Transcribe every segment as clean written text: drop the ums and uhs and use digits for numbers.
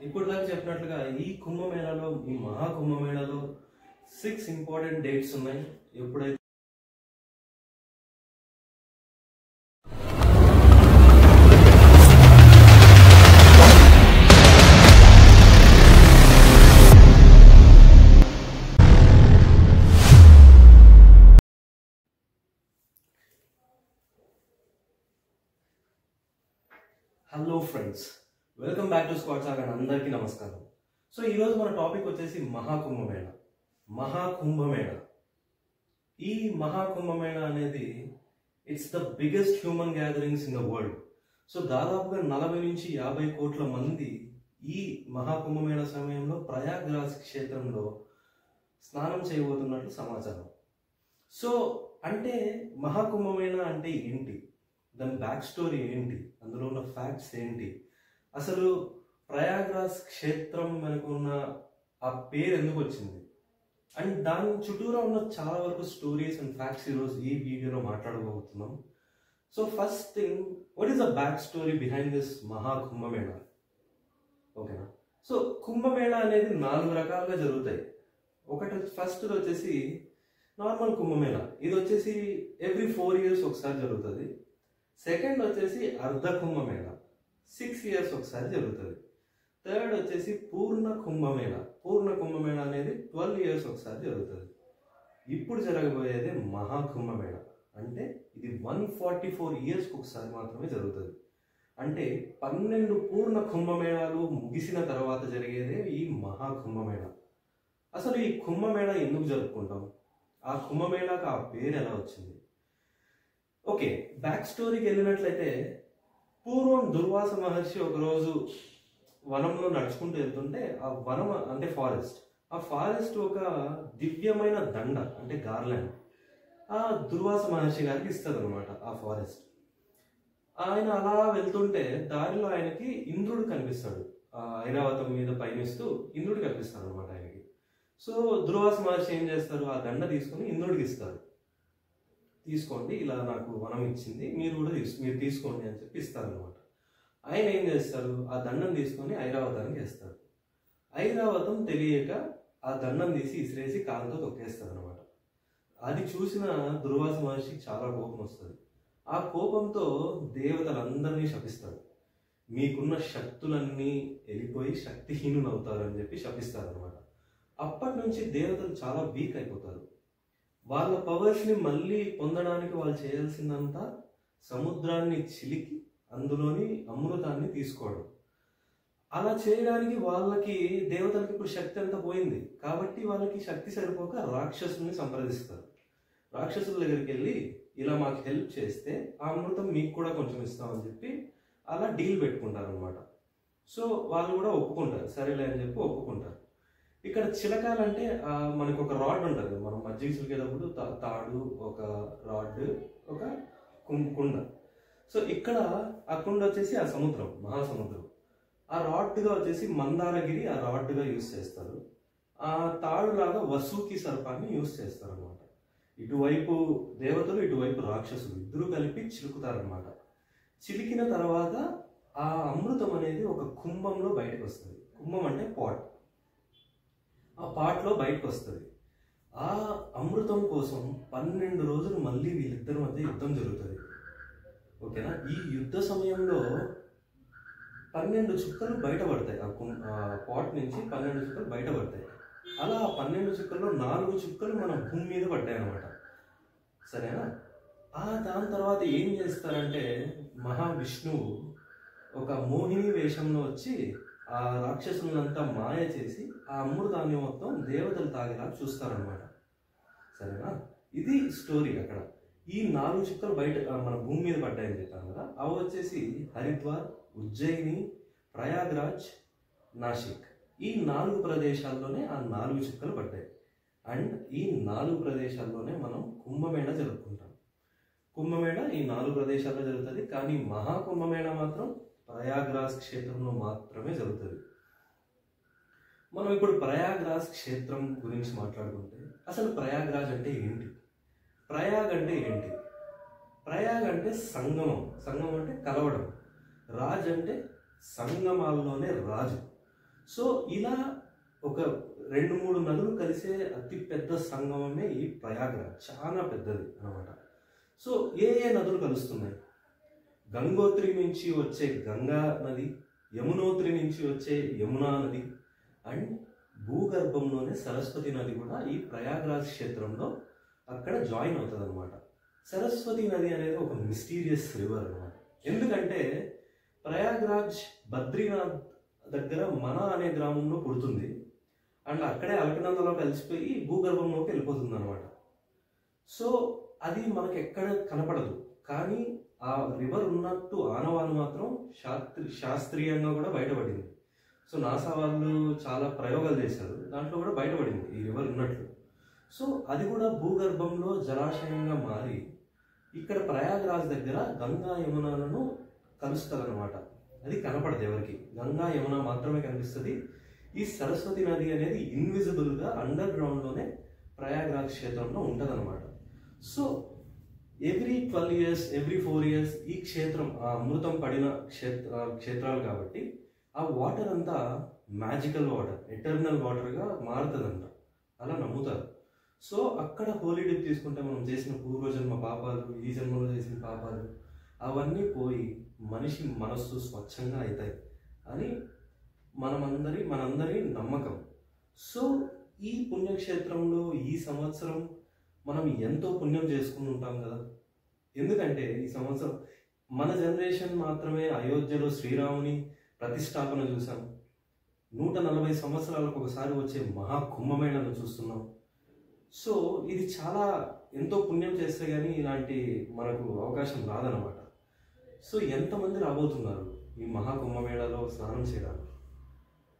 ఇప్పుడు దాకా చెప్పినట్లుగా ఈ కుంభమేళాలో ఈ మహాకుంభమేళాలో 6 ఇంపార్టెంట్ డేట్స్ ఉన్నాయి. ఎప్పుడైతే hello friends, welcome back to Squad Saga. అందరికీ నమస్కారం. సో ఈరోజు మన టాపిక్ వచ్చేసి మహాకుంభమేళ. ఈ మహాకుంభమేళ అనేది it's the biggest human gatherings in the world. So దాదాపుగా 40 నుంచి 50 కోట్ల మంది ఈ మహాకుంభమేళ సమయంలో ప్రయాగ్రాజ్ క్షేత్రంలో స్నానం చేయబోతున్నట్లు సమాచారం. సో అంటే మహాకుంభమేళ అంటే ఏంటి, దాని బ్యాక్ స్టోరీ ఏంటి, అందులో ఉన్న ఫ్యాక్ట్స్ ఏంటి, అసలు ప్రయాగ్రాజ్ క్షేత్రం మనకు ఉన్న ఆ పేరు ఎందుకు వచ్చింది, అండ్ దాని చుట్టూరా ఉన్న చాలా వరకు స్టోరీస్ అండ్ ఫ్యాక్ట్స్ ఈరోజు ఈ వీడియోలో మాట్లాడబోతున్నాం. So first thing, what is the back story behind this Maha Kumbh Mela? ఓకేనా? సో కుంభమేళ అనేది 4 రకాలుగా జరుగుతాయి. ఫస్ట్ వచ్చేసి నార్మల్ కుంభమేళ. ఇది వచ్చేసి ఎవ్రీ 4 years ఒకసారి జరుగుతుంది. సెకండ్ వచ్చేసి అర్ధ కుంభమేళ, 6 years ఒకసారి జరుగుతుంది. థర్డ్ వచ్చేసి పూర్ణ కుంభమేళ అనేది 12 years ఒకసారి జరుగుతుంది. ఇప్పుడు జరగబోయేది మహాకుంభమేళ. అంటే ఇది 144 years ఒకసారి మాత్రమే జరుగుతుంది. అంటే 12 పూర్ణ కుంభమేళాలు ముగిసిన తర్వాత జరిగేదే ఈ మహాకుంభమేళ. అసలు ఈ కుంభమేళ ఎందుకు జరుపుకుంటాం, ఆ కుంభమేళకు ఆ పేరు ఎలా వచ్చింది? ఓకే, బ్యాక్ స్టోరీకి వెళ్ళినట్లయితే పూర్వం దుర్వాస మహర్షి ఒకరోజు వనంలో నడుచుకుంటూ వెళ్తుంటే ఆ వనం అంటే ఫారెస్ట్ ఒక దివ్యమైన దండ అంటే గార్లాండ్ ఆ దుర్వాస మహర్షి గారికి ఇస్తుంది అనమాట. ఆ ఫారెస్ట్ ఆయన అలా వెళ్తుంటే దారిలో ఆయనకి ఇంద్రుడు కనిపిస్తాడు. ఐరావతం మీద పయనిస్తూ ఇంద్రుడు కనిపిస్తాడు అనమాట ఆయనకి. సో దుర్వాస మహర్షి ఏం చేస్తారు, ఆ దండ తీసుకుని ఇంద్రుడికి ఇస్తారు. తీసుకోండి, ఇలా నాకు వనం ఇచ్చింది, మీరు తీసుకోండి అని చెప్పి ఇస్తారనమాట. ఆయన ఏం చేస్తారు, ఆ దండం తీసుకొని ఐరావతానికి వేస్తారు. ఐరావతం తెలియక ఆ దండం తీసి ఇసిరేసి కాలుతో తొక్కేస్తారు అనమాట. అది చూసిన దుర్వాస మహర్షికి చాలా కోపం వస్తుంది. ఆ కోపంతో దేవతలందరినీ శపిస్తాడు. మీకున్న శక్తులన్నీ వెళ్ళిపోయి శక్తిహీనులు అవుతారని చెప్పి శపిస్తారు అనమాట. అప్పటి నుంచి దేవతలు చాలా వీక్ అయిపోతారు. వాళ్ళ పవర్స్ని మళ్ళీ పొందడానికి వాళ్ళు చేయాల్సిందంతా సముద్రాన్ని చిలికి అందులోని అమృతాన్ని తీసుకోవడం. అలా చేయడానికి వాళ్ళకి దేవతలకి ఇప్పుడు శక్తి అంతా పోయింది కాబట్టి వాళ్ళకి శక్తి సరిపోక రాక్షసుల్ని సంప్రదిస్తారు. రాక్షసుల దగ్గరికి వెళ్ళి ఇలా మాకు హెల్ప్ చేస్తే ఆ అమృతం మీకు కూడా కొంచెం ఇస్తామని చెప్పి అలా డీల్ పెట్టుకుంటారు అనమాట. సో వాళ్ళు కూడా ఒప్పుకుంటారు, సరేలే అని చెప్పి ఒప్పుకుంటారు. ఇక్కడ చిలకాలంటే మనకు ఒక రాడ్ ఉంటుంది, మనం మజ్జిగ చిలికేటప్పుడు తాడు, ఒక రాడ్, ఒక కుండ. సో ఇక్కడ ఆ కుండ వచ్చేసి ఆ సముద్రం, మహాసముద్రం. ఆ రాడ్గా వచ్చేసి మందారగిరి ఆ రాడ్గా యూజ్ చేస్తారు. ఆ తాడులాగా వసూకి సర్పాన్ని యూజ్ చేస్తారు అనమాట. ఇటువైపు దేవతలు, ఇటువైపు రాక్షసులు ఇద్దరు కలిపి చిలుకుతారనమాట. చిలికిన తర్వాత ఆ అమృతం అనేది ఒక కుంభంలో బయటకు వస్తుంది. కుంభం అంటే పాట్. ఆ పాట్లో బయటకు వస్తుంది. ఆ అమృతం కోసం 12 రోజులు మళ్ళీ వీళ్ళిద్దరి మధ్య యుద్ధం జరుగుతుంది. ఓకేనా? ఈ యుద్ధ సమయంలో 12 చుక్కలు బయటపడతాయి. ఆ పాట్ నుంచి 12 చుక్కలు బయటపడతాయి. అలా 12 చుక్కల్లో 4 చుక్కలు మన భూమి మీద పడ్డాయి అన్నమాట. సరేనా? దాని తర్వాత ఏం చేస్తారంటే మహావిష్ణువు ఒక మోహిని వేషంలో వచ్చి ఆ రాక్షసులంతా మాయ చేసి ఆ అమృతాన్ని మొత్తం దేవతలు తాగేలా చూస్తారనమాట. సరేనా? ఇది స్టోరీ. అక్కడ ఈ 4 చుక్కలు బయట మన భూమి మీద పడ్డాయని చెప్పాను కదా, అవి వచ్చేసి హరిద్వార్, ఉజ్జయిని, ప్రయాగ్రాజ్, నాసిక్. ఈ 4 ప్రదేశాల్లోనే ఆ 4 చుక్కలు పడ్డాయి. అండ్ ఈ 4 ప్రదేశాల్లోనే మనం కుంభమేళ జరుపుకుంటాం. కుంభమేళ ఈ 4 ప్రదేశాల్లో జరుగుతుంది. కానీ మహాకుంభమేళ మాత్రం ప్రయాగ్రాజ్ క్షేత్రంలో మాత్రమే జరుగుతుంది. మనం ఇప్పుడు ప్రయాగ్రాజ్ క్షేత్రం గురించి మాట్లాడుకుంటే అసలు ప్రయాగ్రాజ్ అంటే ఏంటి, ప్రయాగ్ అంటే ఏంటి? ప్రయాగ్ అంటే సంగమం అంటే కలవడం. రాజ్ అంటే సంగమాల్లోనే రాజు. సో ఇలా ఒక 2-3 నదులు కలిసే అతి పెద్ద సంగమమే ఈ ప్రయాగ్రాజ్. చాలా పెద్దది అన్నమాట. సో ఏ నదులు కలుస్తున్నాయి? గంగోత్రి నుంచి వచ్చే గంగా నది, యమునోత్రి నుంచి వచ్చే యమునా నది, అండ్ భూగర్భంలోనే సరస్వతి నది కూడా ఈ ప్రయాగ్రాజ్ క్షేత్రంలో అక్కడ జాయిన్ అవుతుంది అనమాట. సరస్వతి నది అనేది ఒక మిస్టీరియస్ రివర్ అనమాట. ఎందుకంటే ప్రయాగ్రాజ్ బద్రీనాథ్ దగ్గర మన అనే గ్రామంలో పుడుతుంది, అండ్ అక్కడే అలకనందలో కలిసిపోయి భూగర్భంలోకి వెళ్ళిపోతుంది అనమాట. సో అది మనకు ఎక్కడ కనపడదు, కానీ ఆ రివర్ ఉన్నట్టు ఆనవాళ్ళు మాత్రం శాస్త్రీయంగా కూడా బయటపడింది. సో నాసా వాళ్ళు చాలా ప్రయోగాలు చేశారు, దాంట్లో కూడా బయటపడింది ఈ రివర్ ఉన్నట్లు. సో అది కూడా భూగర్భంలో జలాశయంగా మారి ఇక్కడ ప్రయాగ్రాజ్ దగ్గర గంగా యమునాలను కలుస్తుంది అనమాట. అది కనపడదు ఎవరికి, గంగా యమున మాత్రమే కనిపిస్తుంది. ఈ సరస్వతి నది అనేది ఇన్విజిబుల్గా అండర్ గ్రౌండ్లోనే ప్రయాగ్రాజ్ క్షేత్రంలో ఉంటుంది అనమాట. So every 12 years, every 4 years ఈ క్షేత్రం ఆ అమృతం పడిన క్షేత్రాలు కాబట్టి ఆ వాటర్ అంతా మ్యాజికల్ వాటర్, ఎటర్నల్ వాటర్గా మారుతుందంట, అలా నమ్ముతారు. సో అక్కడ హోలీ డిప్ తీసుకుంటే మనం చేసిన పూర్వజన్మ పాపాలు, ఈ జన్మలో చేసిన పాపాలు అవన్నీ పోయి మనిషి మనస్సు స్వచ్ఛంగా అవుతాయి అని మనందరి నమ్మకం. సో ఈ పుణ్యక్షేత్రంలో ఈ సంవత్సరం మనం ఎంతో పుణ్యం చేసుకుని ఉంటాం కదా. ఎందుకంటే ఈ సంవత్సరం మన జనరేషన్ మాత్రమే అయోధ్యలో శ్రీరాముని ప్రతిష్టాపన చూసాం. 140 సంవత్సరాలకు ఒకసారి వచ్చే మహాకుంభమేళను చూస్తున్నాం. సో ఇది చాలా ఎంతో పుణ్యం చేస్తే కానీ ఇలాంటి మనకు అవకాశం రాదనమాట. సో ఎంతమంది రాబోతున్నారు ఈ మహాకుంభమేళలో స్నానం చేయడానికి?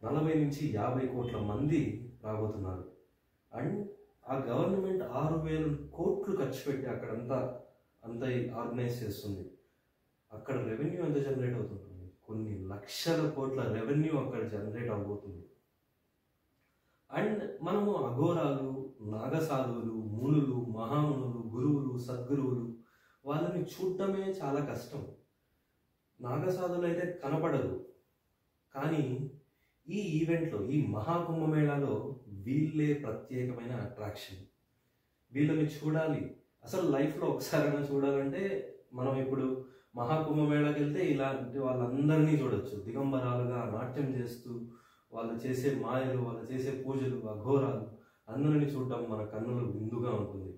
40 నుంచి 50 కోట్ల మంది రాబోతున్నారు. అండ్ ఆ గవర్నమెంట్ 6,000 కోట్లు ఖర్చు పెట్టి అక్కడంతా ఆర్గనైజ్ చేస్తుంది. అక్కడ రెవెన్యూ ఎంత జనరేట్ అవుతుంది? కొన్ని లక్షల కోట్ల రెవెన్యూ అక్కడ జనరేట్ అవబోతుంది. అండ్ మనము అఘోరాలు, నాగసాధువులు, మునులు, మహామునులు, గురువులు, సద్గురువులు వాళ్ళని చూడటమే చాలా కష్టం. నాగసాధువులు అయితే కనపడదు, కానీ ఈ ఈవెంట్లో, ఈ మహాకుంభమేళాలో వీళ్ళే ప్రత్యేకమైన అట్రాక్షన్. వీళ్ళని చూడాలి, అసలు లైఫ్లో ఒకసారైనా చూడాలంటే మనం ఇప్పుడు మహాకుంభమేళాకి వెళ్తే ఇలాంటి వాళ్ళందరినీ చూడొచ్చు. దిగంబరాలుగా నాట్యం చేస్తూ వాళ్ళు చేసే మాయలు, వాళ్ళు చేసే పూజలు, అఘోరాలు అందరినీ చూడటం మన కన్నుల విందుగా ఉంటుంది.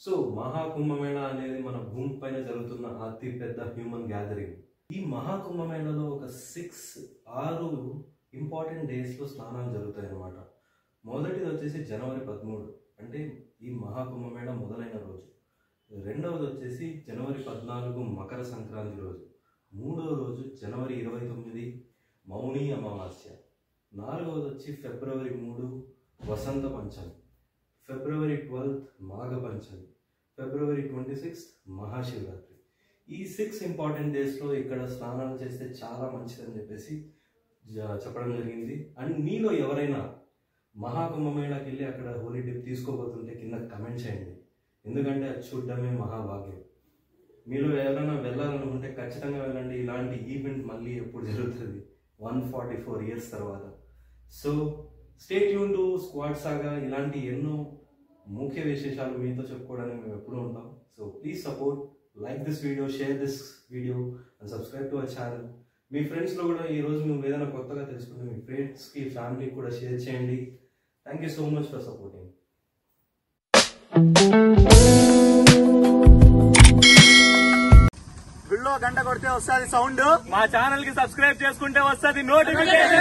సో మహాకుంభమేళా అనేది మన భూమి పైన జరుగుతున్న అతి పెద్ద హ్యూమన్ గ్యాదరింగ్. ఈ మహాకుంభమేళాలో ఒక 6 ఇంపార్టెంట్ డేస్లో స్నానాలు జరుగుతాయి అన్నమాట. మొదటిది వచ్చేసి జనవరి 13, అంటే ఈ మహాకుంభమేళా మొదలైన రోజు. రెండవది వచ్చేసి జనవరి 14 మకర సంక్రాంతి రోజు. మూడవ రోజు జనవరి 29 మౌని అమావాస్య. నాలుగవది వచ్చి ఫిబ్రవరి 3 వసంత పంచమి. ఫిబ్రవరి 12 మాఘ పంచమి. ఫిబ్రవరి 26 మహాశివరాత్రి. ఈ 6 ఇంపార్టెంట్ డేస్లో ఇక్కడ స్నానాలు చేస్తే చాలా మంచిదని చెప్పేసి చెప్పడం జరిగింది. అండ్ మీలో ఎవరైనా మహాకుంభమేళాకి వెళ్ళి అక్కడ హోలీ డిప్ తీసుకోబోతుంటే కింద కమెంట్ చేయండి, ఎందుకంటే అది చూడడమే మహాభాగ్యం. మీరు ఎవరైనా వెళ్ళాలనుకుంటే ఖచ్చితంగా వెళ్ళండి. ఇలాంటి ఈవెంట్ మళ్ళీ ఎప్పుడు జరుగుతుంది? 144 years తర్వాత. So stay tune to Squad Saga. ఇలాంటి ఎన్నో ముఖ్య విశేషాలు మీతో చెప్పుకోవడానికి మేము ఎప్పుడూ ఉంటాం. So please support, like this video, share this video and subscribe to our channel. మీ ఫ్రెండ్స్లో కూడా ఈరోజు నువ్వు ఏదైనా కొత్తగా తెలుసుకుంటే మీ ఫ్రెండ్స్కి, ఫ్యామిలీకి కూడా షేర్ చేయండి. Thank you so much for supporting. గుళ్ళో గంట కొడితే వస్తుంది సౌండ్, మా ఛానల్ కి సబ్స్క్రైబ్ చేసుకుంటే వస్తుంది నోటిఫికేషన్.